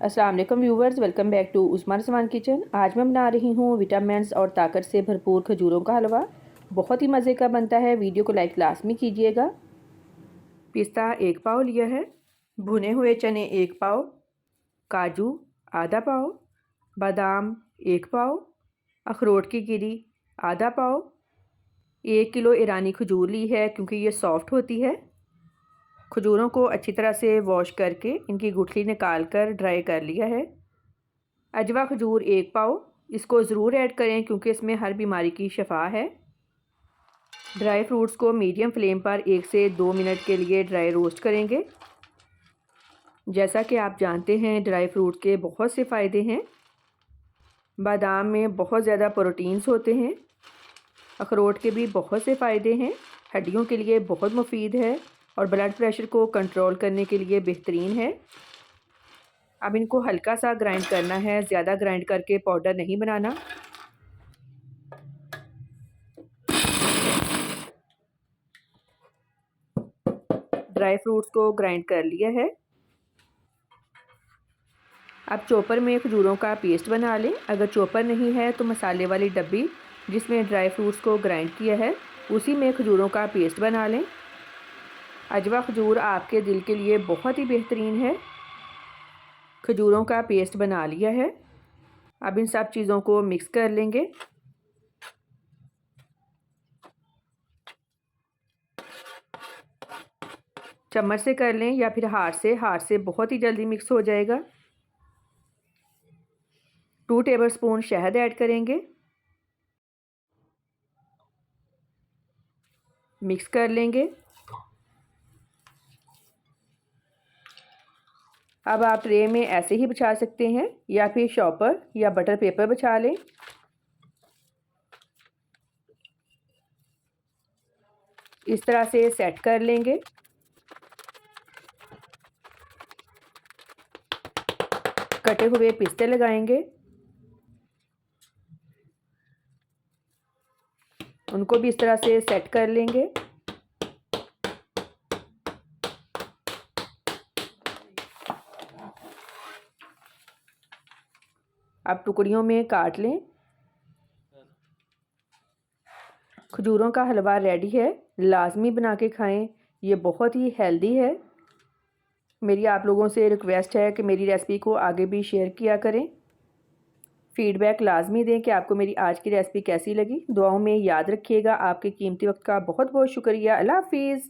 अस्सलाम वालेकुम viewers, welcome back to Usman समान किचन। आज मैं बना रही हूँ विटामिन्स और ताकत से भरपूर खजूरों का हलवा। बहुत ही मज़े का बनता है। वीडियो को लाइक लाजमी कीजिएगा। पिस्ता 1 पाव लिया है, भुने हुए चने 1 पाव, काजू आधा पाव, बादाम 1 पाव, अखरोट की गिरी आधा पाव, 1 किलो ईरानी खजूर ली है क्योंकि ये सॉफ्ट होती है। खजूरों को अच्छी तरह से वॉश करके इनकी गुठली निकाल कर ड्राई कर लिया है। अजवा खजूर 1 पाव, इसको ज़रूर ऐड करें क्योंकि इसमें हर बीमारी की शफा है। ड्राई फ्रूट्स को मीडियम फ्लेम पर 1 से 2 मिनट के लिए ड्राई रोस्ट करेंगे। जैसा कि आप जानते हैं ड्राई फ्रूट के बहुत से फ़ायदे हैं। बादाम में बहुत ज़्यादा प्रोटीन्स होते हैं। अखरोट के भी बहुत से फ़ायदे हैं। हड्डियों के लिए बहुत मुफीद है और ब्लड प्रेशर को कंट्रोल करने के लिए बेहतरीन है। अब इनको हल्का सा ग्राइंड करना है, ज़्यादा ग्राइंड करके पाउडर नहीं बनाना। ड्राई फ्रूट्स को ग्राइंड कर लिया है। अब चॉपर में खजूरों का पेस्ट बना लें। अगर चॉपर नहीं है तो मसाले वाली डब्बी जिसमें ड्राई फ्रूट्स को ग्राइंड किया है उसी में खजूरों का पेस्ट बना लें। अजवा खजूर आपके दिल के लिए बहुत ही बेहतरीन है। खजूरों का पेस्ट बना लिया है। अब इन सब चीज़ों को मिक्स कर लेंगे। चम्मच से कर लें या फिर हाथ से बहुत ही जल्दी मिक्स हो जाएगा। 2 टेबलस्पून शहद ऐड करेंगे। मिक्स कर लेंगे। अब आप ट्रे में ऐसे ही बिछा सकते हैं या फिर शॉपर या बटर पेपर बिछा लें। इस तरह से सेट कर लेंगे। कटे हुए पिस्ते लगाएंगे, उनको भी इस तरह से सेट कर लेंगे। अब टुकड़ियों में काट लें। खजूरों का हलवा रेडी है। लाजमी बना के खाएं, ये बहुत ही हेल्दी है। मेरी आप लोगों से रिक्वेस्ट है कि मेरी रेसिपी को आगे भी शेयर किया करें। फीडबैक लाजमी दें कि आपको मेरी आज की रेसिपी कैसी लगी। दुआओं में याद रखिएगा। आपके कीमती वक्त का बहुत बहुत शुक्रिया। अल्लाह हाफिज़।